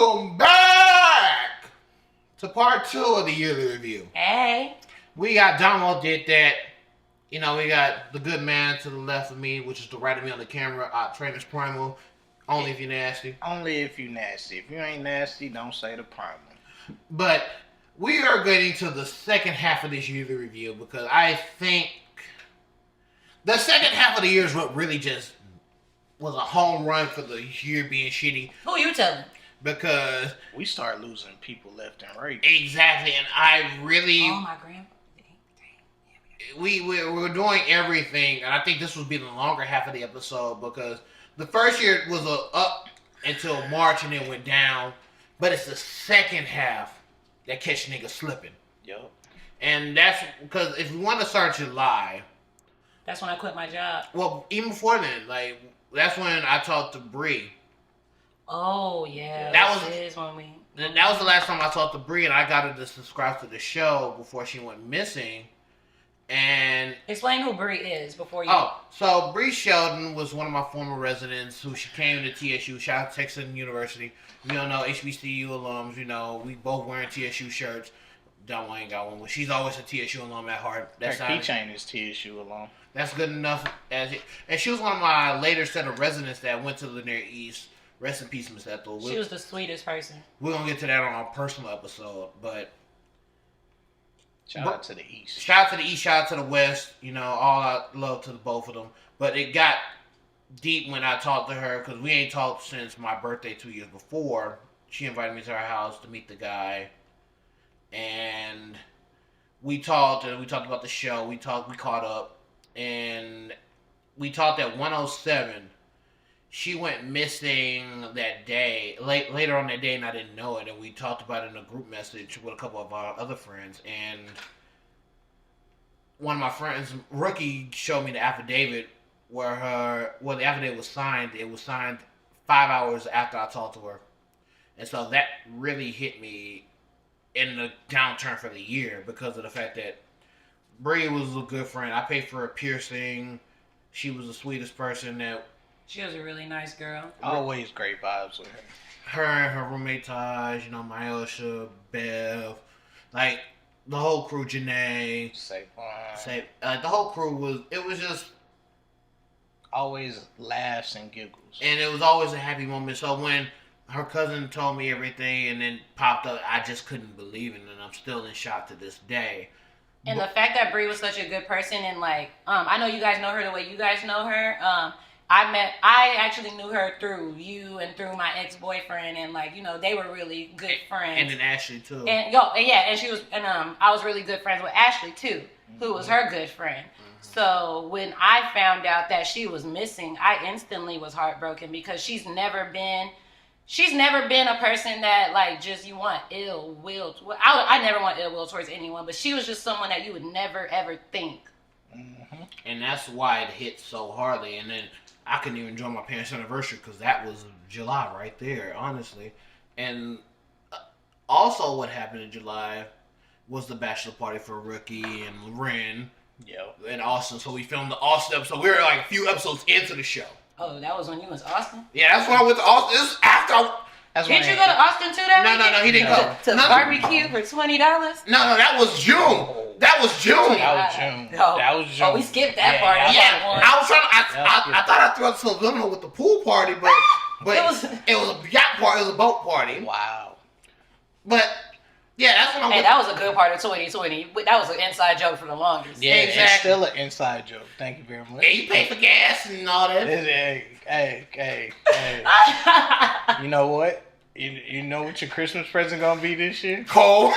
Welcome back to part 2 of the yearly review. Hey. We got Domo did that. You know, we got the good man to the left of me, which is the right of me on the camera, Trainers Primal. Only if you're nasty. Only if you nasty. If you ain't nasty, don't say the Primal. But we are getting to the second half of this yearly review because I think the second half of the year is what really just was a home run for the year being shitty. Who you telling? Because we start losing people left and right. Exactly, and I really... Oh, my grandpa. We're doing everything, and I think this will be the longer half of the episode because the first year was up until March and then went down, but it's the second half that catch niggas slipping. Yup. And that's because if you want to start July... That's when I quit my job. Well, even before then, like... That's when I talked to Bree. Oh, yeah. That was the last time I talked to Bree, and I got her to subscribe to the show before she went missing. And explain who Bree is before you... Oh, so Bree Sheldon was one of my former residents who she came to TSU. Shout out to Texas University. You don't know, HBCU alums, you know, we both wearing TSU shirts. Don't ain't got one, but she's always a TSU alum at heart. That's her keychain is TSU alum. That's good enough. And she was one of my later set of residents that went to Lanier East. Rest in peace, Miss Ethel. She was the sweetest person. We're going to get to that on our personal episode, but... Shout out to the East. Shout out to the East, shout out to the West. You know, all out love to the both of them. But it got deep when I talked to her, because we ain't talked since my birthday 2 years before. She invited me to her house to meet the guy. And we talked about the show. We caught up. And we talked at 107. She went missing that day, later on that day, and I didn't know it. And we talked about it in a group message with a couple of our other friends. And one of my friends, Rookie, showed me the affidavit where the affidavit was signed. It was signed 5 hours after I talked to her. And so that really hit me in the downturn for the year because of the fact that Bree was a good friend. I paid for a piercing. She was the sweetest person. She was a really nice girl. Always great vibes with her. Her and her roommate Taj, you know, Myosha, Bev, like the whole crew, Janae, the whole crew was just always laughs and giggles, and it was always a happy moment. So when her cousin told me everything and then popped up, I just couldn't believe it, and I'm still in shock to this day. And the fact that Bree was such a good person, and like, I know you guys know her the way you guys know her. I actually knew her through you and through my ex-boyfriend, and like, you know, they were really good friends. And then Ashley too. I was really good friends with Ashley too, who was her good friend. So when I found out that she was missing, I instantly was heartbroken because she's never been a person that like just you want ill will. I never want ill will towards anyone, but she was just someone that you would never ever think. Mm-hmm. And that's why it hit so hardly. And then I couldn't even enjoy my parents' anniversary because that was July right there, honestly. And also what happened in July was the bachelor party for Rookie and Loren. In Austin. So we filmed the Austin episode. We were like a few episodes into the show. Oh, that was when you was Austin? Yeah, that's when I went to Austin. This is after Did you go to Austin too that weekend? No, he didn't go. To barbecue for $20? No, that was June. That was June. That was June. Oh, we skipped that part. Yeah, I was trying to, I thought I threw out subliminal with the pool party, but it was a yacht party. It was a boat party. Wow. But yeah, that's when I that was a good part of 2020. That was an inside joke for the longest. Yeah, exactly. It's still an inside joke. Thank you very much. Yeah, you pay for gas and all that. Hey. You know what? You know what your Christmas present gonna be this year? Cold.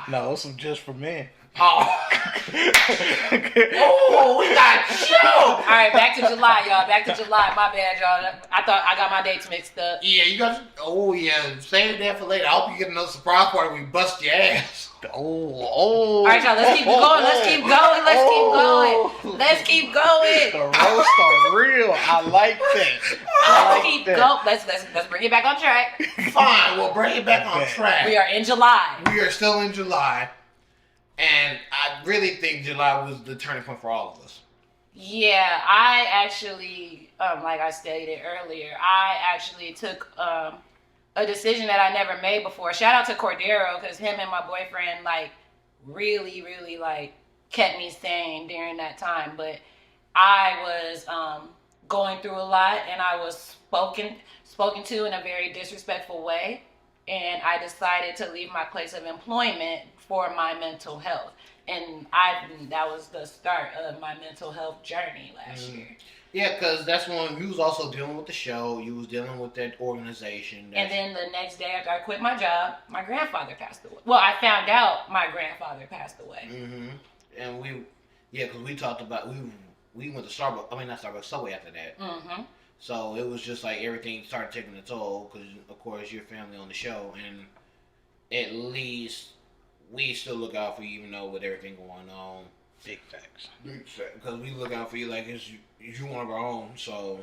No, it's just for men. Oh, we got you. All right, back to July, y'all. Back to July. My bad, y'all. I thought I got my dates mixed up. Yeah, you got. Oh yeah, save that for later. I hope you get another surprise party when we bust your ass. All right, y'all. Let's keep going. Let's keep going. The roast are real. I like that. Let's bring it back on track. Fine, we'll bring it back on track. We are in July. We are still in July. And I really think July was the turning point for all of us. Yeah, I actually, like I stated earlier, I actually took a decision that I never made before. Shout out to Cordero, because him and my boyfriend like really, really like kept me sane during that time. But I was going through a lot, and I was spoken to in a very disrespectful way, and I decided to leave my place of employment for my mental health. And that was the start of my mental health journey last year. Yeah, because that's when you was also dealing with the show. You was dealing with that organization. And then the next day after I quit my job, my grandfather passed away. Well, I found out my grandfather passed away. Mm-hmm. And because we talked about, we went to Starbucks, I mean not Starbucks, Subway after that. Mm-hmm. So it was just like everything started taking a toll because, of course, your family on the show. And at least we still look out for you, even though with everything going on. Big facts. Because we look out for you like you're one of our own. So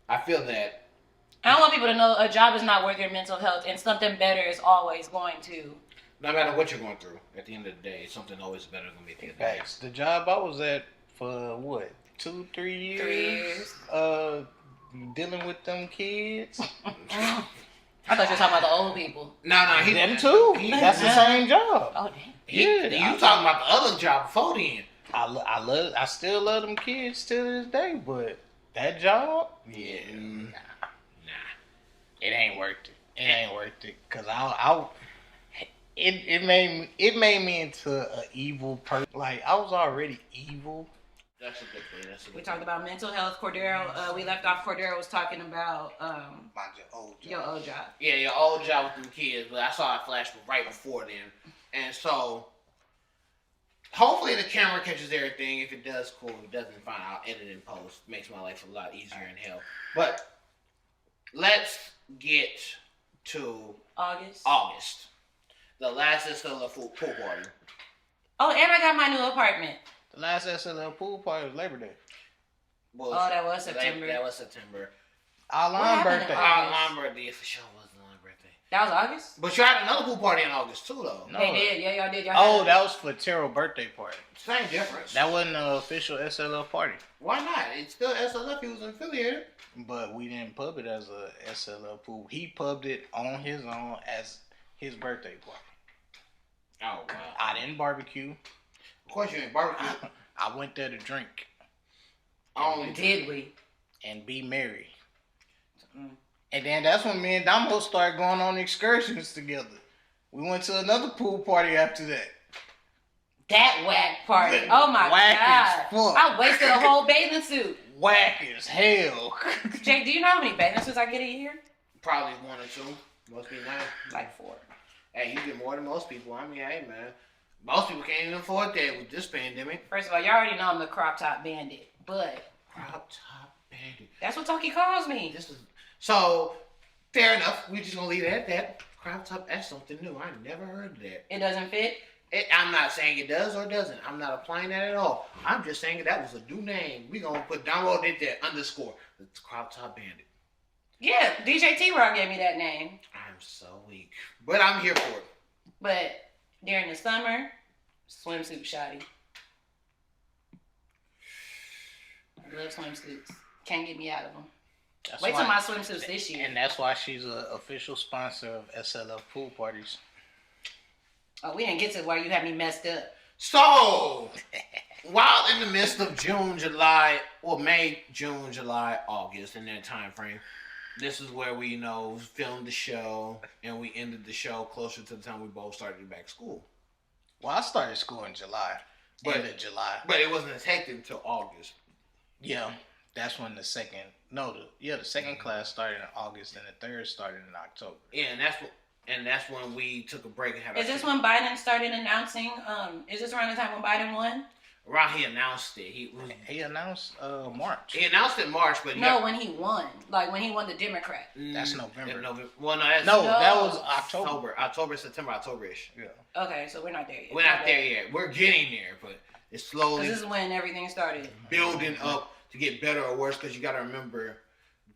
I feel that. I don't want people to know a job is not worth your mental health, and something better is always going to. No matter what you're going through, at the end of the day, something always better than be at the end of the day. Facts. The job I was at for what, 2-3 years? 3 years. Dealing with them kids. I thought you were talking about the old people. No, he them too. That's the same job. Oh damn. You talking about the other job before then? I still love them kids to this day, but that job, yeah, nah, it ain't worth it. It ain't worth it because it made me into an evil person. Like I was already evil. That's a good thing. We talked about mental health. Cordero, we left off. Cordero was talking about your old job. Yeah, your old job with them kids, but I saw a flash right before then. And so, hopefully the camera catches everything. If it does, cool. If it doesn't, fine. I'll edit and post. Makes my life a lot easier in hell. But, let's get to August. The last SLF pool party. Oh, and I got my new apartment. The last SLL pool party was Labor Day. That was September. That was September. Alon birthday. Alon birthday for sure was Alon birthday. That was August? But you had another pool party in August too, though. No. They did. Yeah, y'all did. That was for Terrell's birthday party. Same difference. That wasn't an official SLL party. Why not? It's still SLF. He was affiliated. But we didn't pub it as a SLL pool. He pubbed it on his own as his birthday party. Oh, wow. I didn't barbecue. Of course you ain't barbecue. I went there to drink. Did we? And be merry. And then that's when me and Damo started going on excursions together. We went to another pool party after that. That whack party. Oh my Whack God. as fuck. I wasted a whole bathing suit. Whack as hell. Jake, do you know how many bathing suits I get a year? Probably 1 or 2. Must be 9. Like 4. Hey, you get more than most people. I mean, hey, man. Most people can't even afford that with this pandemic. First of all, y'all already know I'm the crop top bandit. But Crop top bandit. that's what Toki calls me. So, fair enough. We're just going to leave it at that. Crop top, that's something new. I never heard of that. It doesn't fit? I'm not saying it does or doesn't. I'm not applying that at all. I'm just saying that was a new name. We're going to put download it there, _. It's Crop Top Bandit. Yeah, DJ T-Rock gave me that name. I'm so weak. But I'm here for it. But during the summer, swimsuit shoddy. I love swimsuits. Can't get me out of them. Wait till my swimsuits this year. And that's why she's an official sponsor of SLF pool parties. Oh, we didn't get to where you had me messed up. So, while in the midst of June, July, or May, June, July, August, in that time frame, this is where we, filmed the show, and we ended the show closer to the time we both started back school. Well, I started school in July. End of July. But it wasn't hectic until August. Yeah, that's when the second class started in August, and the third started in October. Yeah, and that's when we took a break and had. Is this when Biden started announcing? Is this around the time when Biden won? Around he announced it. He announced March. He announced it in March, but when he won, like when he won the Democrat. That's November. Well, that was October, September, October-ish. Yeah. Okay, so we're not there yet. We're not there yet. We're getting there, but it's slowly. This is when everything started building up to get better or worse. Because you got to remember,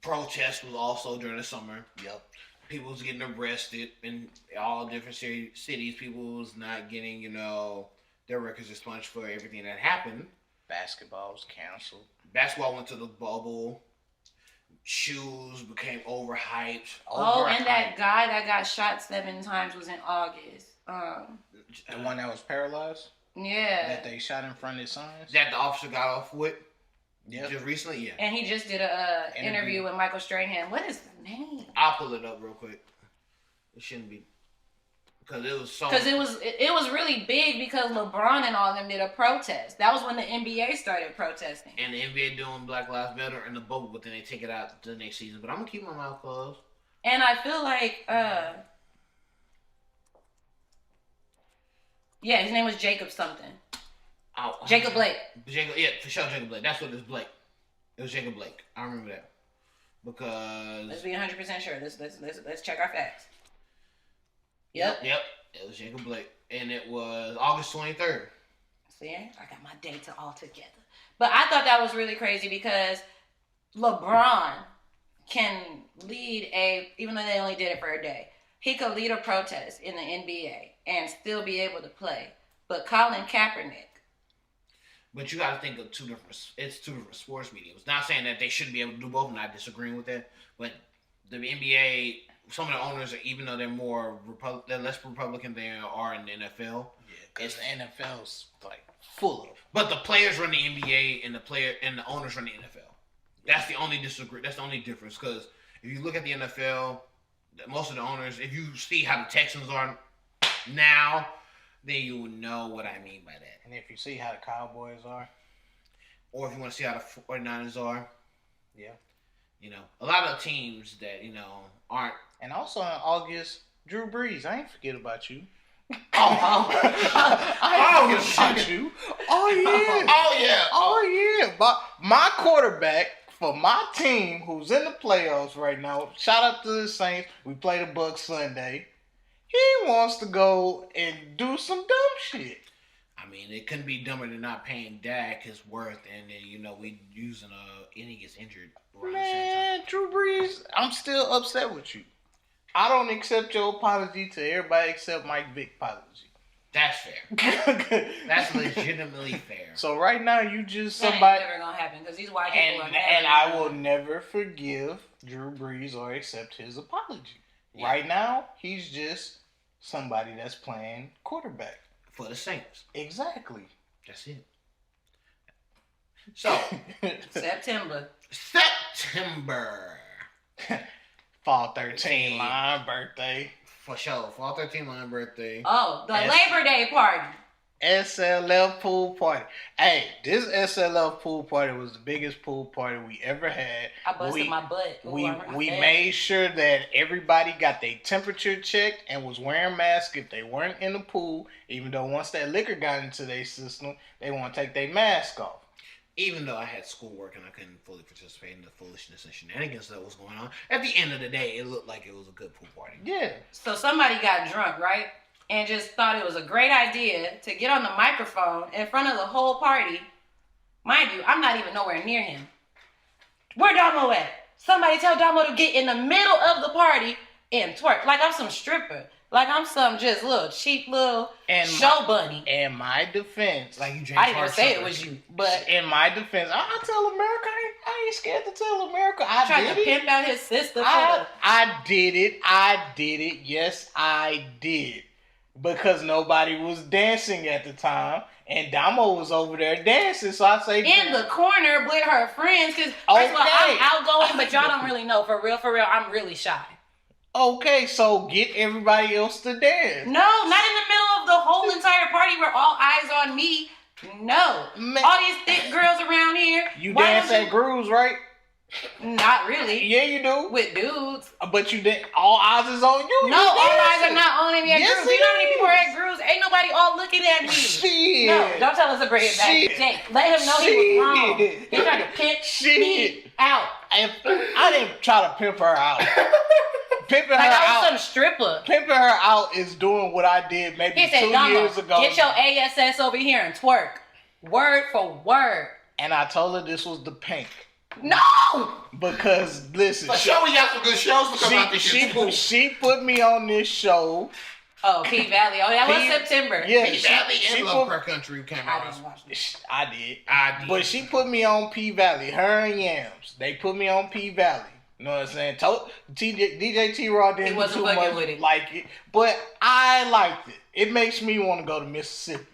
protest was also during the summer. Yep. People was getting arrested in all different cities. People was not getting, their records expunged for everything that happened. Basketball was canceled. Basketball went to the bubble. shoes became overhyped. Oh, and that guy that got shot 7 times was in August. The one that was paralyzed? Yeah. That they shot in front of his sons? That the officer got off with? Yeah. Just recently? Yeah. And he just did a interview with Michael Strahan. What is the name? I'll pull it up real quick. It shouldn't be. Because it was so... Because it was really big because LeBron and all them did a protest. That was when the NBA started protesting. And the NBA doing Black Lives Matter in the bubble, but then they take it out the next season. But I'm going to keep my mouth closed. And I feel like... yeah, his name was Jacob something. Oh, Jacob Blake. Yeah, for sure, Jacob Blake. That's what it was, Blake. It was Jacob Blake. I remember that. Because... Let's be 100% sure. Let's check our facts. Yep. It was Jacob Blake. And it was August 23rd. See, I got my data all together. But I thought that was really crazy because LeBron can lead even though they only did it for a day, he could lead a protest in the NBA and still be able to play. But Colin Kaepernick. But you got to think of two different sports mediums. Not saying that they shouldn't be able to do both. I'm not disagreeing with that. But the NBA, some of the owners, even though they're less Republican than they are in the NFL. Yeah, because the NFL's like full of. But the players run the NBA and the owners run the NFL. That's the only That's the only difference. Because if you look at the NFL, most of the owners, if you see how the Texans are now, then you will know what I mean by that. And if you see how the Cowboys are. Or if you want to see how the 49ers are. Yeah. A lot of teams that, aren't. And also in August, Drew Brees. I ain't forget about you. I ain't forget about you. Oh, yeah. But my quarterback for my team who's in the playoffs right now, shout out to the Saints. We play the Bucs Sunday. He wants to go and do some dumb shit. I mean, it couldn't be dumber than not paying Dak his worth, and then we using and he gets injured. Man, Drew Brees, I'm still upset with you. I don't accept your apology to everybody except Mike Vick apology. That's fair. That's legitimately fair. So right now you just that somebody. Ain't never gonna happen because these white people are. And I will never forgive Drew Brees or accept his apology. Yeah. Right now he's just somebody that's playing quarterback for the Saints. Exactly. That's it. So September. Fall 13 line birthday. For sure. Fall 13 line birthday. Oh, the Labor Day party. SLF pool party. Hey, this SLF pool party was the biggest pool party we ever had. I busted my butt. Ooh, we made sure that everybody got their temperature checked and was wearing masks if they weren't in the pool, even though once that liquor got into their system, they want to take their mask off. Even though I had schoolwork and I couldn't fully participate in the foolishness and shenanigans that was going on, at the end of the day, it looked like it was a good pool party. Yeah. So somebody got drunk, right? And just thought it was a great idea to get on the microphone in front of the whole party. Mind you, I'm not even nowhere near him. Where Damo at? Somebody tell Damo to get in the middle of the party and twerk. Like I'm some stripper. Like I'm some just little cheap little show bunny. In my defense, like you I didn't even say it was you, but in my defense, I tell America I ain't scared to tell America. I tried to pimp out his sister. I did it. Yes, I did. Because nobody was dancing at the time, and Damo was over there dancing. So I say in the corner with her friends, because first of all, I'm outgoing, but y'all don't really know. For real, I'm really shy. Okay, so get everybody else to dance. No, not in the middle of the whole entire party where all eyes on me. No. Man. All these thick girls around here. You dance at grooves, right? Not really. Yeah, you do. With dudes. But you did. All eyes is on you. No, all eyes are not on me at grooves. You know how many people are at grooves? Ain't nobody all looking at me. Shit. No, don't tell us to bring it back. Jake, let him know he was wrong. He tried to pimp me out. I didn't try to pimp her out. Pimping like her I was out. Some stripper. Pimping her out is doing what I did maybe 2 years ago. Get your ASS over here and twerk. Word for word. And I told her this was the pink. No! Because, listen. For sure we got some good shows to come out this year. She put me on this show Oh, P Valley. Oh, that was P- September. Yeah, P Valley she and Lovecraft Country came I out. didn't watch it. I did. I did. But she put me on P Valley. Her and Yams. They put me on P Valley. You know what I'm saying? DJ T-Raw didn't wasn't too fucking much with it. like it. But I liked it. It makes me want to go to Mississippi.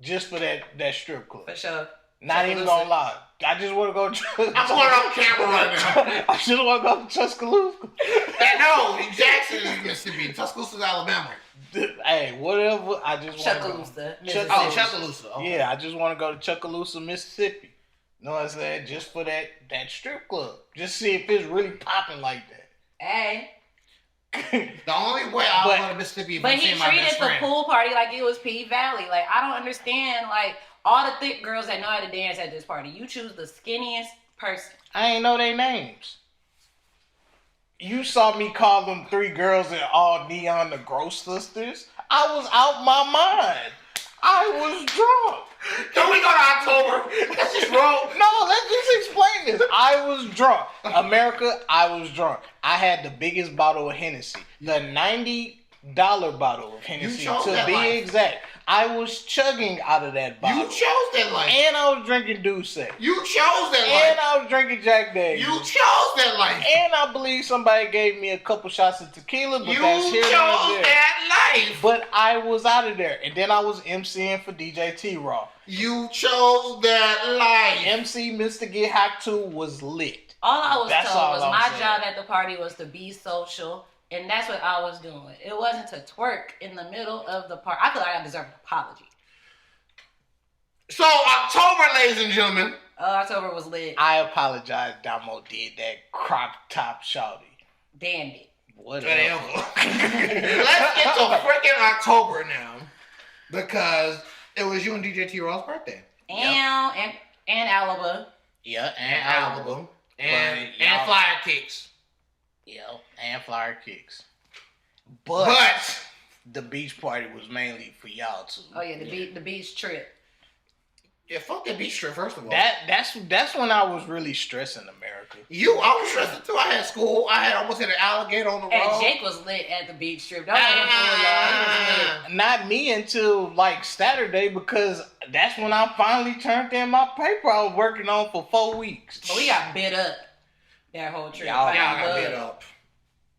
Just for that strip club. For sure. Not even gonna lie. I just want to go to... I'm going on camera right now. I just want to go to Tuscaloosa. No, Jackson is Mississippi. Tuscaloosa's Alabama. Hey, whatever. I just want to go. Chuckaloosa. Chuck- Oh, Chuckaloosa. Okay. Yeah, I just want to go to Chuckaloosa, Mississippi. You know what I'm saying? Just for that strip club. Just see if it's really popping like that. Hey. The only way I'll go to Mississippi is But if I'm he seeing my treated best the friend. pool party like it was P Valley. Like, I don't understand. Like, all the thick girls that know how to dance at this party, you choose the skinniest person. I ain't know their names. You saw me call them 3 girls and all neon the Gross Sisters. I was out my mind. I was drunk. Can we go to October? Let's just roll. No, let's just explain this. I was drunk. America, I was drunk. I had the biggest bottle of Hennessy. The $90 bottle of Hennessy, chose to that be life. exact. I was chugging out of that bottle. You chose that life. And I was drinking Douce. You chose that And life. I was drinking Jack Daniels. You chose that life. And I believe somebody gave me a couple shots of tequila, but You that's here chose and there. that life. But I was out of there. And then I was MCing for DJ T-Raw. You chose that life. MC Mr. Get Hot 2 was lit. All I was That's told all was I'm my saying. job at the party was to be social, and that's what I was doing. It wasn't to twerk in the middle of the party. I feel like I deserve an apology. So October, ladies and gentlemen. October was lit. I apologize, Damo did that crop top shawty. Dandy. Whatever. Let's get to freaking October now, because it was you and DJ T-Raw's birthday. And Alaba. Yeah, And Alabama. And y'all- Flyer Kicks. Yeah, and flyer kicks. But the beach party was mainly for y'all two. Oh yeah, the beach trip. Yeah, fuck that beach trip, first of all. That's when I was really stressing America. I was stressing too. I had school. I had almost hit an alligator on the road. And Jake was lit at the beach trip. Don't let him fool y'all. He was lit. Not me until like Saturday, because that's when I finally turned in my paper I was working on for 4 weeks. But we got bit up that whole trip. Y'all Like, Y'all got blood. bit up.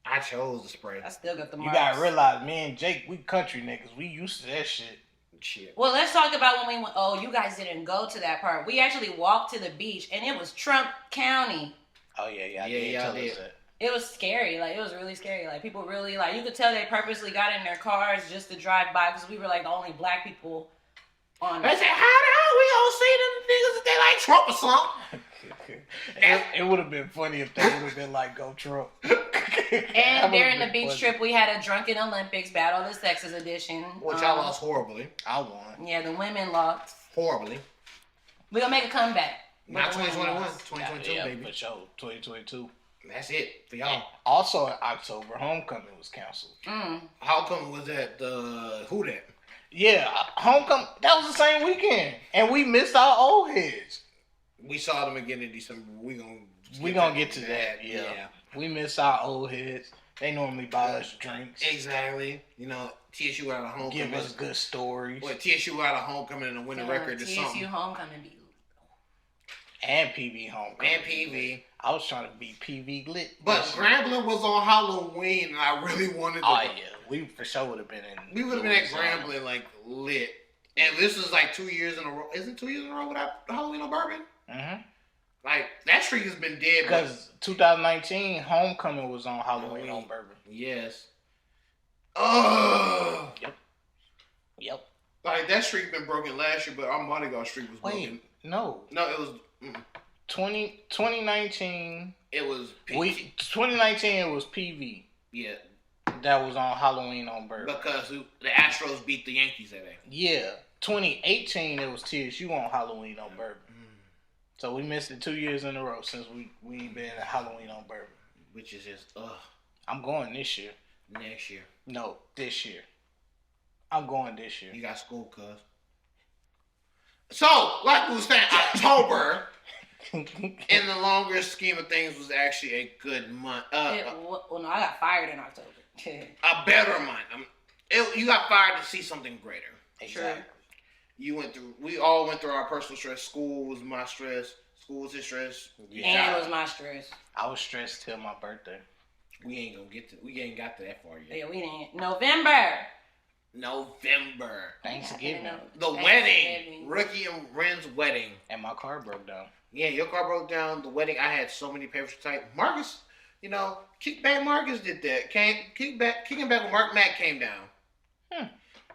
I chose the spray. I still got the You marks. gotta realize, me and Jake, we country niggas. We used to that shit. Shit. Well, let's talk about when we went. Oh, you guys didn't go to that part. We actually walked to the beach, and it was Trump County. Oh yeah, Yeah, did y'all tell did. us that. It was scary. Like, it was really scary. Like, people really, like, you could tell they purposely got in their cars just to drive by because we were, like, the only black people on I said, how the hell we all see them niggas if they like Trump or something? It would have been funny if they would have been like, go Trump. And during the beach trip, we had a Drunken Olympics Battle of the Sexes edition. Which I lost horribly. I won. Yeah, the women lost. Horribly. We're going to make a comeback. Not But the women 2021. lost. 2022, Yeah, baby. for sure. 2022. That's it for y'all. Also in October, Homecoming was canceled. How come was that the who that? Yeah, Homecoming, that was the same weekend. And we missed our old heads. We saw them again in December. We gonna get to that. Yeah. We missed our old heads. They normally buy us drinks. Exactly. You know, TSU out of homecoming. Give us good stories. Well, TSU out of homecoming and a winning record is TSU something. homecoming be. And PV Homecoming. And PV. I was trying to be PV lit. But Grambling was on Halloween, and I really wanted to. Oh, go. yeah. We for sure would have been in. We would have been at Grambling, like, lit. And this is like 2 years in a row. Isn't it 2 years in a row without Halloween on Bourbon? Mm-hmm. Like, that streak has been dead. Because 2019, Homecoming was on Halloween on Bourbon. Yes. Oh. Yep. Like, that streak been broken last year, but our Mardi Gras streak was broken. Wait, no. No, it was... 2019. It was... 2019, it was PV. Yeah. That was on Halloween on Bourbon. Because the Astros beat the Yankees that day. Yeah. 2018, it was TSU on Halloween on Bourbon. So we missed it 2 years in a row since we ain't been at Halloween on Bourbon. Which is just, I'm going this year. next year. No, this year. I'm going this year. You got school, cuz. So, like we was saying, October, in the longer scheme of things, was actually a good month. Well, no, I got fired in October. A better month. You got fired to see something greater. Exactly. We all went through our personal stress. School was my stress. School was his stress. And it was my stress. I was stressed till my birthday. We ain't got to that far yet. Yeah, we didn't. November. Thanksgiving. The wedding. Rookie and Ren's wedding. And my car broke down. Yeah, your car broke down. The wedding, I had so many papers to type. Marcus, Kickback Marcus did that. Kicking back when Mark Mack came down. And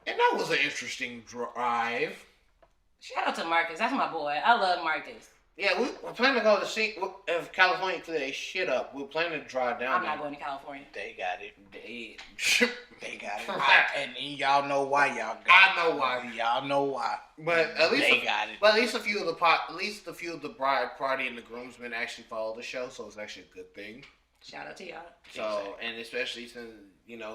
that was an interesting drive. Shout out to Marcus. That's my boy. I love Marcus. Yeah, we're planning to go to see if California clear their shit up. We're planning to drive down I'm there. not going to California. They got it. They got it. And y'all know why y'all got it. I know why. Y'all know why. But at least they got it. But at least a few of the bride party and the groomsmen actually follow the show, so it's actually a good thing. Shout out to y'all. So, and especially since,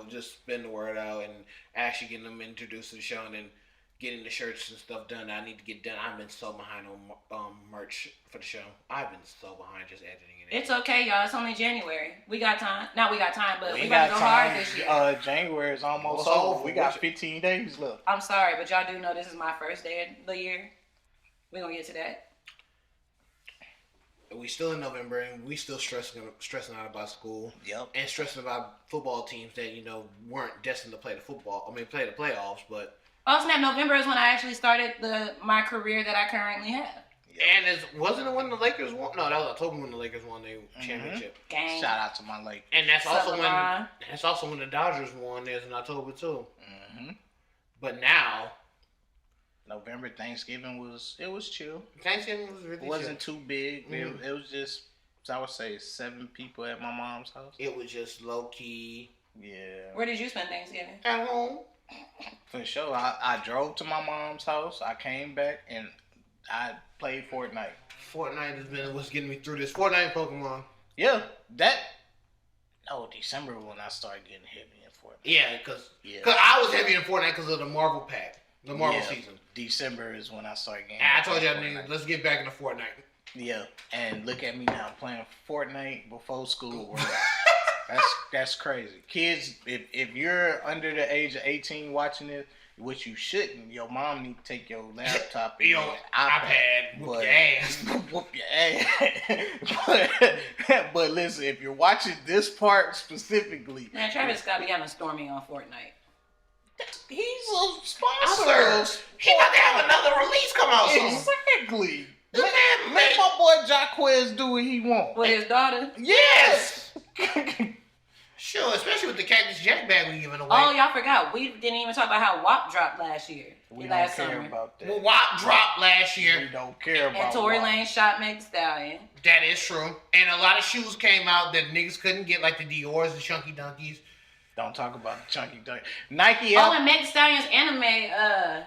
just spin the word out and actually getting them introduced to the show and then getting the shirts and stuff done that I need to get done. I've been so behind on merch for the show. I've been so behind just editing it. It's okay, y'all. It's only January. We got time. Not we got time, but we got about to go hard this year. January is almost over. We got 15 days left. I'm sorry, but y'all do know this is my first day of the year. We're going to get to that. We still in November and we still stressing out about school. Yep. And stressing about football teams that, weren't destined to play the playoffs, but... Oh, snap. November is when I actually started my career that I currently have. Yep. And wasn't it when the Lakers won? No, that was October when the Lakers won their championship. Gang. Shout out to my Lakers. And that's also when the Dodgers won theirs in October too. Mm-hmm. But now, November Thanksgiving was chill. Thanksgiving was really wasn't too big. Mm-hmm. It was just, I would say, 7 people at my mom's house. It was just low key. Yeah. Where did you spend Thanksgiving? At home. For sure. I drove to my mom's house. I came back and I played Fortnite. Fortnite has been what's getting me through this. Fortnite and Pokemon. Yeah, December when I started getting heavy in Fortnite. Yeah, because I was heavy in Fortnite because of the Marvel pack, the Marvel season. December is when I started getting. And I told y'all niggas, let's get back into Fortnite. Yeah, and look at me now playing Fortnite before school. That's crazy. Kids, if you're under the age of 18 watching this, which you shouldn't, your mom need to take your laptop and your iPad, whoop your ass. Whoop your ass. But listen, if you're watching this part specifically, Man, Travis Scott be having Stormy on Fortnite. He's a sponsor. He about to have another release come out soon. Exactly. Let my boy Jacquez do what he wants. With his daughter? Yes. Sure, especially with the Cactus Jack bag we giving away. Oh, y'all forgot. We didn't even talk about how WAP dropped last year. We last don't care summer. about that. Well, WAP dropped last year. We don't care about And Tory WAP. Lanez shot Meg Thee Stallion. That is true. And a lot of shoes came out that niggas couldn't get, like the Dior's and Chunky Dunkies. Don't talk about the Chunky Dunk. Nike Oh, and Meg Thee Stallion's anime merch.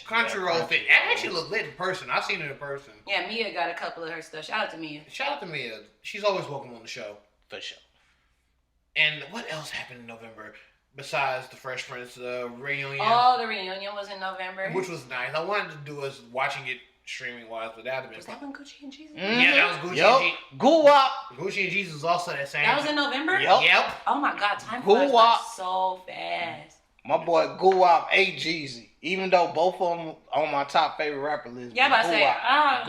Crunchyroll thing. It actually looked lit in person. I've seen it in person. Yeah, Mia got a couple of her stuff. Shout out to Mia. Shout out to Mia. She's always welcome on the show. For sure. And what else happened in November besides the Fresh Prince reunion? Oh, the reunion was in November. Which was nice. I wanted to do us watching it streaming wise, but that would have been Was that when Gucci and Jesus? Mm-hmm. Yeah, that was Gucci Yep. and Guwap. Gucci and Jesus also that same. That was in November? Yep. Oh my God, time flies by so fast. My boy Guwap ate Jeezy. Even though both of them on my top favorite rapper list. Yeah, but I say,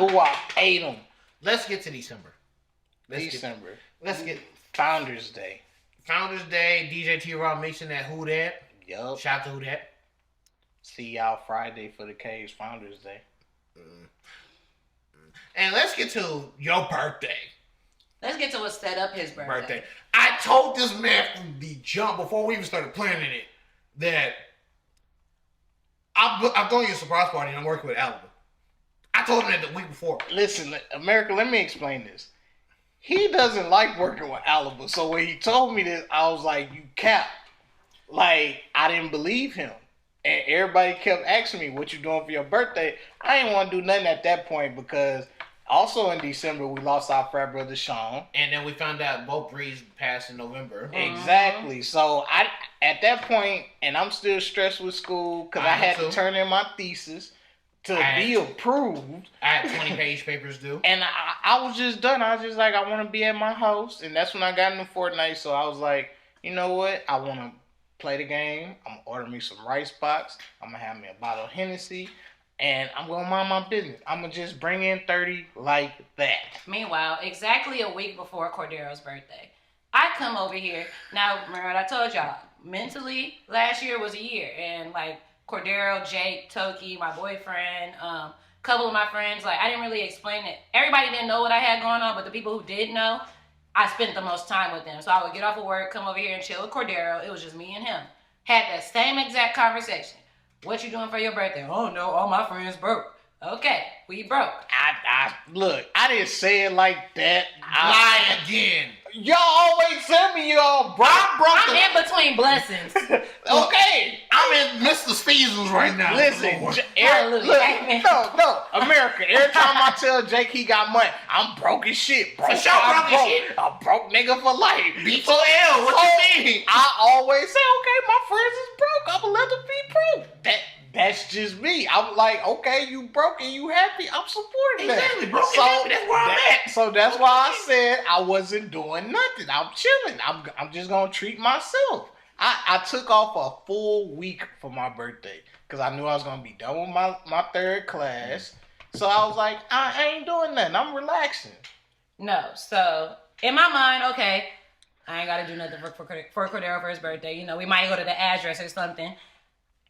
Guwap ate them. Let's get to December. Let's get Founders Day. Founders Day. DJ T-Rob mixing that Who Dat. Yup. Shout out to Who Dat. See y'all Friday for the Caves Founders Day. And let's get to your birthday. Let's get to what set up his birthday. I told this man from the jump before we even started planning it that I'm throwing you a surprise party and I'm working with Alabama. I told him that the week before. Listen, America, let me explain this. He doesn't like working with Alaba. So when he told me this, I was like, you cap. Like, I didn't believe him. And everybody kept asking me, what you doing for your birthday? I didn't want to do nothing at that point because also in December, we lost our frat brother, Sean. And then we found out both Breeze passed in November. Exactly. So at that point, and I'm still stressed with school because I had to turn in my thesis to be approved. I had 20-page papers due. And I was just done. I was just like, I want to be at my house. And that's when I got into Fortnite. So I was like, you know what? I want to play the game. I'm gonna order me some rice box. I'm gonna have me a bottle of Hennessy, and I'm gonna mind my business. I'm gonna just bring in 30 like that. Meanwhile, exactly a week before Cordero's birthday, I come over here. Now, remember what I told y'all? Mentally, last year was a year. And like Cordero, Jake, Toki, my boyfriend, couple of my friends, like I didn't really explain it. Everybody didn't know what I had going on, but the people who did know, I spent the most time with them. So I would get off of work, come over here and chill with Cordero. It was just me and him. Had that same exact conversation. What you doing for your birthday? Oh no, all my friends broke. Okay, we broke. Look, I didn't say it like that. Lie again. Y'all always tell me y'all broke. I'm in between blessings. Okay. I'm in Mr. Seasons right now. Listen, Hallelujah. no, America. Every time I tell Jake he got money, I'm broke as shit, bro. For sure, broke as shit. A broke nigga for life. B2L, what you mean? I always say, okay, my friends is broke. I'ma let them be broke. That's just me. I'm like, okay, you broke and you happy. I'm supporting that. Exactly, broke and happy. That's where I'm at. So that's why I said I wasn't doing nothing. I'm chilling. I'm just gonna treat myself. I took off a full week for my birthday because I knew I was gonna be done with my third class. So I was like, I ain't doing nothing. I'm relaxing. No, so in my mind, okay, I ain't gotta do nothing for Cordero for his birthday. You know, we might go to the address or something.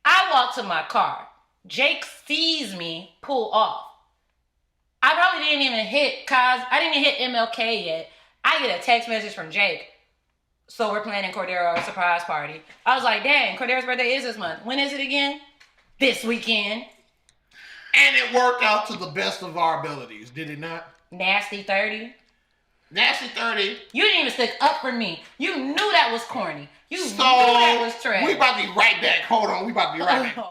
I walk to my car. Jake sees me pull off. I probably didn't even hit I didn't even hit MLK yet. I get a text message from Jake. So we're planning Cordero a surprise party. I was like, dang, Cordero's birthday is this month. When is it again? This weekend. And it worked out to the best of our abilities, did it not? Nasty 30. Nasty 30. You didn't even stick up for me. You knew that was corny. You knew that was trash. We about to be right back. Hold on, we about to be right back.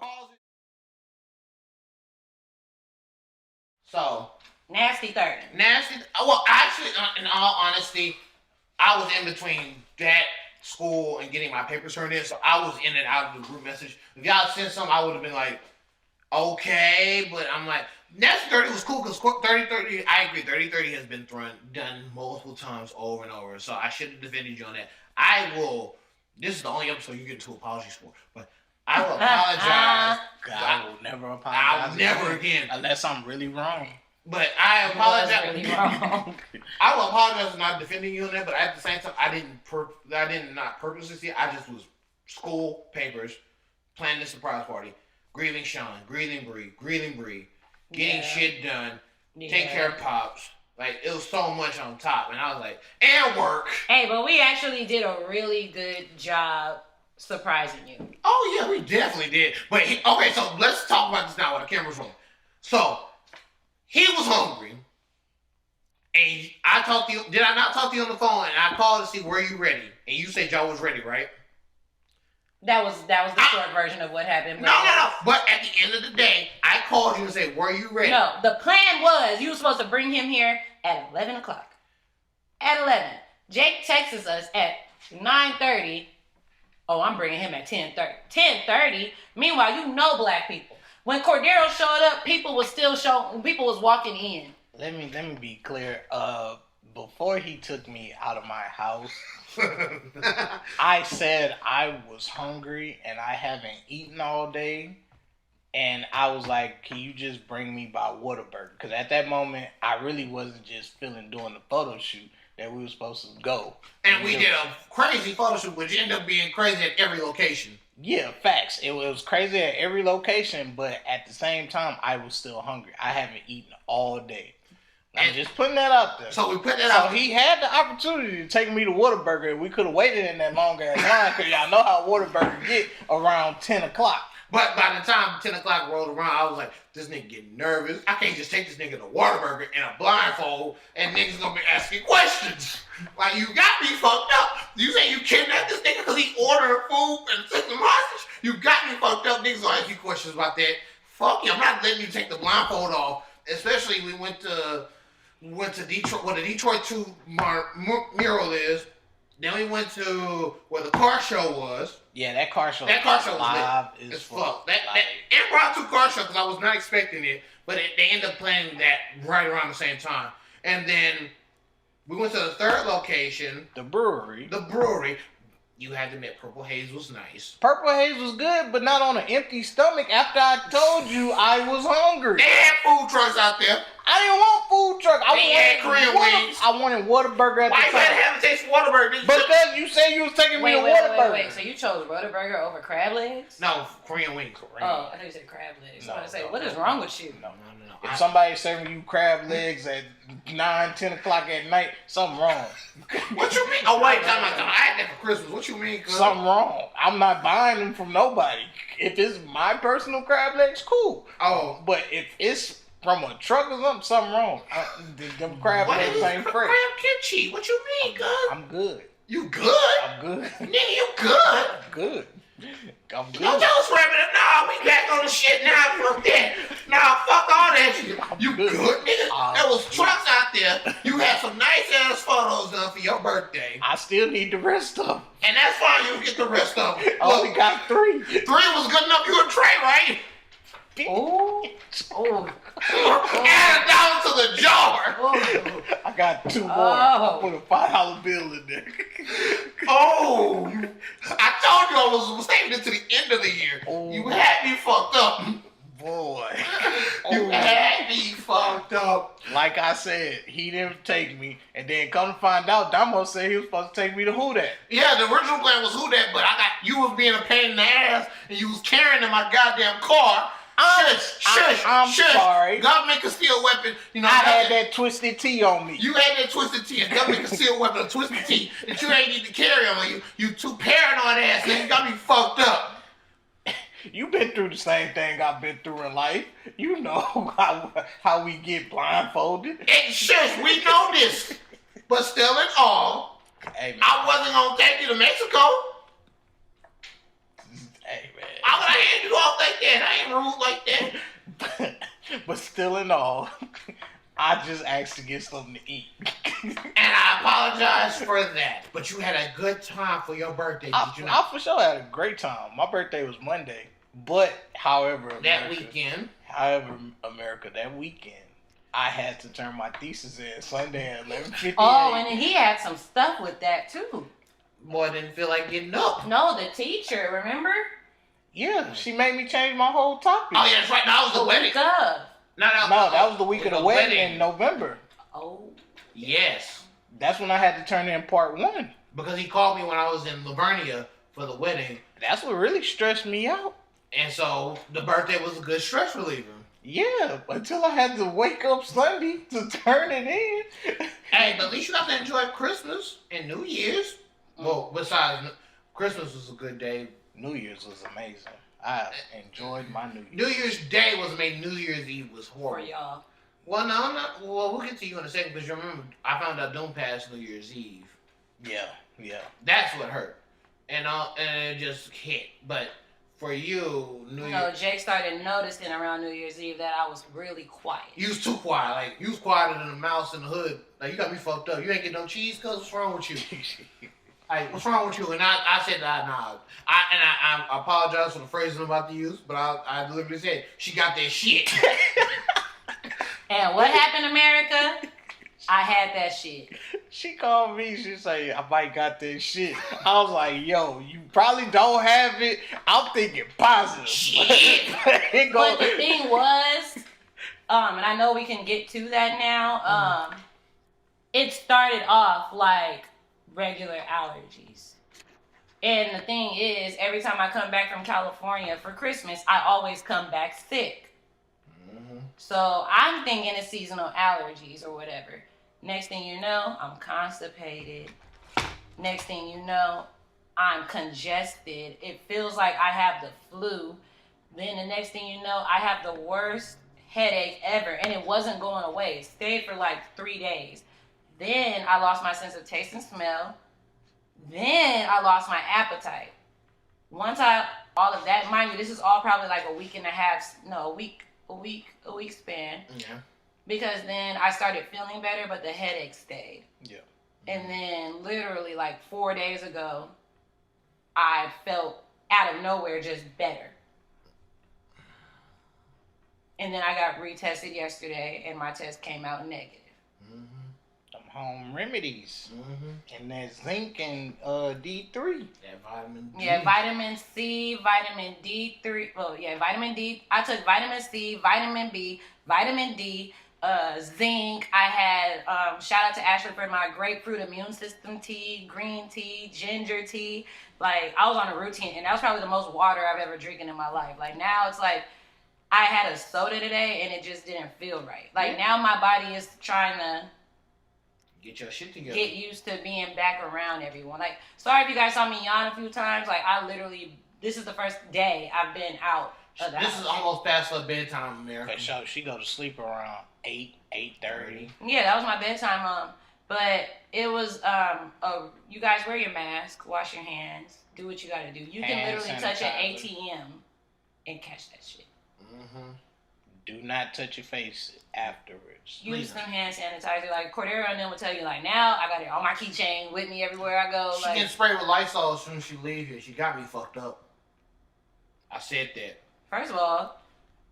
So. Nasty 30. Nasty. Well, actually, in all honesty, I was in between that school and getting my papers turned in, so I was in and out of the group message. If y'all sent some, I would have been like, okay, but I'm like, Nasty 30 was cool because 30-30, I agree, 30-30 has been done multiple times over and over, so I should have defended you on that. This is the only episode you get into apologies for, but I will apologize. God, I will never apologize. I'll never again. Unless I'm really wrong. But I apologize. Really wrong. I will apologize for not defending you on that, but at the same time, I did not purposely see it. I just was school papers, planning the surprise party, grieving Sean, grieving Bree, getting shit done, take care of Pops. Like, it was so much on top, and I was like, and work. Hey, but we actually did a really good job surprising you. Oh, yeah, we definitely did. But, okay, so let's talk about this now while the camera's rolling. So, he was hungry, and I talked to you. Did I not talk to you on the phone? And I called to see, were you ready? And you said y'all was ready, right? That was the short version of what happened. No. But at the end of the day, I called you and said, were you ready? No, the plan was you were supposed to bring him here at 11 o'clock. At 11. Jake texts us at 9:30. Oh, I'm bringing him at 10:30. 10:30? Meanwhile, you know black people. When Cordero showed up, people was walking in. Let me be clear. Before he took me out of my house, I said I was hungry and I haven't eaten all day. And I was like, can you just bring me by Whataburger? Because at that moment, I really wasn't just feeling doing the photo shoot that we were supposed to go. And we did a crazy photo shoot, which ended up being crazy at every location. Yeah, facts. It was crazy at every location, but at the same time, I was still hungry. I haven't eaten all day. I'm just putting that out there. So we put that out there. So he had the opportunity to take me to Whataburger. We could have waited in that long ass line because y'all know how Whataburger get around 10 o'clock. But by the time 10 o'clock rolled around, I was like, this nigga getting nervous. I can't just take this nigga to Whataburger in a blindfold and niggas gonna be asking questions. Like, you got me fucked up. You say you kidnapped this nigga because he ordered food and took him hostage? You got me fucked up. Niggas gonna ask you questions about that. Fuck you. I'm not letting you take the blindfold off. Especially we went to Detroit, where the Detroit 2 mural is. Then we went to where the car show was. Yeah, that car show was live lit. It's fuck. That improv 2 car show, because I was not expecting it, but they ended up playing that right around the same time. And then we went to the third location. The brewery. you had to admit Purple Haze was nice. Purple Haze was good, but not on an empty stomach after I told you I was hungry. They had food trucks out there. I didn't want food truck. They had Korean wings. I wanted Whataburger at Why the you time. gotta have a taste of Whataburger? Because you said you was taking me to Whataburger. Wait. So you chose Whataburger over crab legs? No, Korean wings. Oh, I thought you said crab legs. No, I was gonna say, no, what is no. wrong with you? No. No. If somebody's serving you crab legs at 9, 10 o'clock at night, something wrong. What you mean? Oh, wait, time out. I had that for Christmas. What you mean, cuz? Something wrong. I'm not buying them from nobody. If it's my personal crab legs, cool. Oh. But if it's from a truck or something wrong. Them crab legs ain't fresh. Crab kimchi. What you mean, cuz? I'm good. You good? I'm good. Nigga, you good? I'm good. I'm good. Don't tell us rabbit. Nah, we back on the shit now. Fuck that. Nah, fuck all that shit. You good, nigga? There was trucks out there. You had some nice ass photos done for your birthday. I still need the rest of them. And that's fine. You get the rest of them. I only got 3. 3 was good enough. You a Trey, right? Oh. Add $1 to the jar. I got 2 more. Oh. I put a $5 bill in there. Oh, I told you I was saving it to the end of the year. Oh. You had me fucked up. Boy. You had me fucked up. Like I said, he didn't take me. And then come to find out, Damo said he was supposed to take me to Who Dat. Yeah, the original plan was Who Dat, but you was being a pain in the ass and you was carrying in my goddamn car. I'm sorry. Government concealed weapon. You know, I had that Twisted Tea on me. You had that Twisted Tea. Government concealed weapon of Twisted Tea that you ain't need to carry on you. You too paranoid ass and you got me fucked up. You've been through the same thing I've been through in life. You know how we get blindfolded. And shush, we know this. But still in all, Hey, man. I wasn't going to take you to Mexico. Hey, man. I would have handed you off like that. I ain't rude like that. But still in all, I just asked to get something to eat. And I apologize for that. But you had a good time for your birthday, did you I not? for sure had a great time. My birthday was Monday. But, however, That America, weekend. that weekend, I had to turn my thesis in Sunday at 11:58. Oh, and then he had some stuff with that too. Boy, I didn't feel like getting up. No, the teacher, remember? Yeah, she made me change my whole topic. Oh, yeah, that's right. That was the wedding. Week of. No, that was the week of the wedding in November. Oh. Yes. That's when I had to turn in part 1. Because he called me when I was in Lavernia for the wedding. That's what really stressed me out. And so the birthday was a good stress reliever. Yeah, until I had to wake up Sunday to turn it in. Hey, but at least you got to enjoy Christmas and New Year's. Well, besides, Christmas was a good day. New Year's was amazing. I enjoyed my New Year's. New Year's Day was amazing. New Year's Eve was For horrible. y'all. Well, no, I'm not. Well, we'll get to you in a second because you remember I found out don't pass New Year's Eve. Yeah. That's what hurt, and it just hit. But for you, Jake started noticing around New Year's Eve that I was really quiet. You was too quiet. Like you was quieter than a mouse in the hood. Like you got me fucked up. You ain't get no cheese, cuz what's wrong with you? Like, what's wrong with you? And I said, nah. I apologize for the phrase I'm about to use, but I literally said, she got that shit. And what happened, America? I had that shit. She called me. She say, I might got this shit. I was like, yo, you probably don't have it. I'm thinking positive. Shit. But the thing was, and I know we can get to that now. It started off like regular allergies. And the thing is, every time I come back from California for Christmas, I always come back sick. So I'm thinking it's seasonal allergies or whatever. Next thing you know, I'm constipated. Next thing you know, I'm congested. It feels like I have the flu. Then the next thing you know, I have the worst headache ever. And it wasn't going away. It stayed for like 3 days. Then I lost my sense of taste and smell. Then I lost my appetite. All of that, mind you, this is all probably like a week span. Yeah. Because then I started feeling better, but the headache stayed. Yeah. And then literally like 4 days ago, I felt out of nowhere just better. And then I got retested yesterday and my test came out negative. I'm home remedies. Mm-hmm. And that zinc and D3. That vitamin D. Yeah, vitamin C, vitamin D3. Well, yeah, vitamin D. I took vitamin C, vitamin B, vitamin D, zinc. I had shout out to Ashley for my grapefruit immune system tea, green tea, ginger tea. Like I was on a routine, and that was probably the most water I've ever drinking in my life. Like now it's like I had a soda today, and it just didn't feel right. Like now my body is trying to Get your shit together. get used to being back around everyone. Like, sorry if you guys saw me yawn a few times. Like, I literally, this is the first day I've been out of the This house. is almost past her bedtime, America. For sure, she go to sleep around 8:30. Yeah, that was my bedtime. But it was, you guys wear your mask, wash your hands, do what you gotta do. You can Hand literally touch an sanitizer. ATM and catch that shit. Mm-hmm. Do not touch your face afterwards. Use some hand sanitizer. Like, Cordero and them will tell you, like, now I got it on my keychain with me everywhere I go. She Like, can spray with Lysol as soon as she leave here. She got me fucked up. I said that. first of all,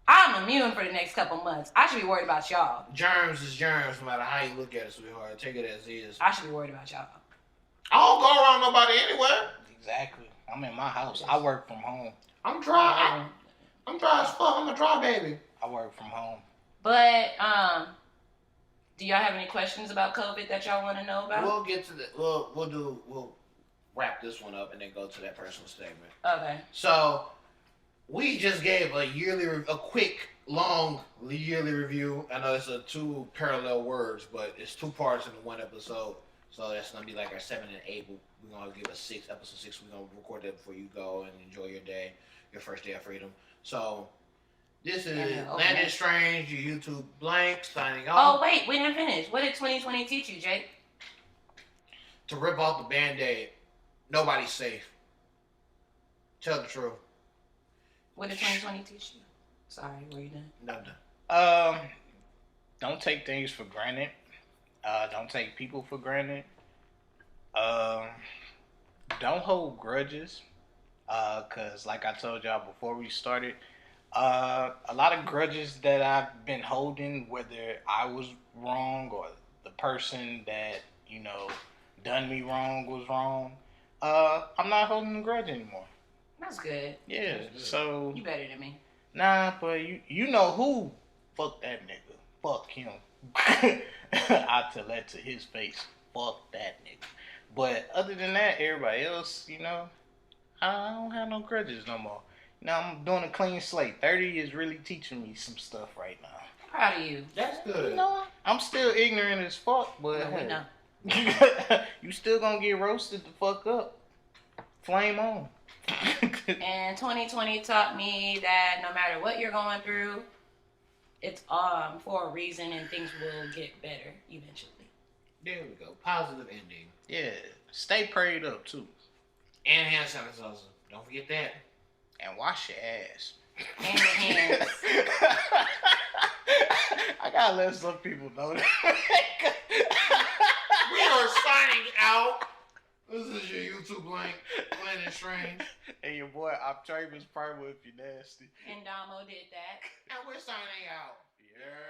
I'm immune for the next couple months. I should be worried about y'all. Germs is germs, no matter how you look at it, sweetheart. Take it as is. I should be worried about y'all. I don't go around nobody anywhere. Exactly. I'm in my house. I work from home. I'm dry. I'm dry as fuck. I'm a dry baby. I work from home. But do y'all have any questions about COVID that y'all want to know about? We'll get to the. We'll wrap this one up and then go to that personal statement. Okay. So we just gave a quick, long yearly review. I know it's two parallel words, but it's two parts in one episode. So that's gonna be like our 7 and 8. We're gonna give a 6, episode 6. We're gonna record that before you go and enjoy your day, your first day of freedom. So this is Landon Strange, your YouTube blank, signing off. Oh wait, we didn't finish. What did 2020 teach you, Jake? To rip off the Band-Aid. Nobody's safe. Tell the truth. What did 2020 teach you? Sorry, were you done? No, no. Don't take things for granted. Don't take people for granted. Don't hold grudges. Cause like I told y'all before we started, a lot of grudges that I've been holding, whether I was wrong or the person that, done me wrong was wrong, I'm not holding a grudge anymore. That's good. Yeah, so You better than me. nah, but you know who? Fuck that nigga. Fuck him. I tell that to his face. Fuck that nigga. But other than that, everybody else, I don't have no grudges no more. I'm doing a clean slate. 30 is really teaching me some stuff right now. Proud of you. That's good. I'm still ignorant as fuck, but No, we know. you still gonna get roasted the fuck up. Flame on. And 2020 taught me that no matter what you're going through, it's for a reason and things will get better eventually. There we go. Positive ending. Yeah, stay prayed up too. And hand sanitizer. Don't forget that. And wash your ass. And your hands. I gotta let some people know that. We are signing out. This is your YouTube blank, Landon Strange. And your boy Octavius Primal if you're nasty. And Damo did that. And we're signing out. Yeah.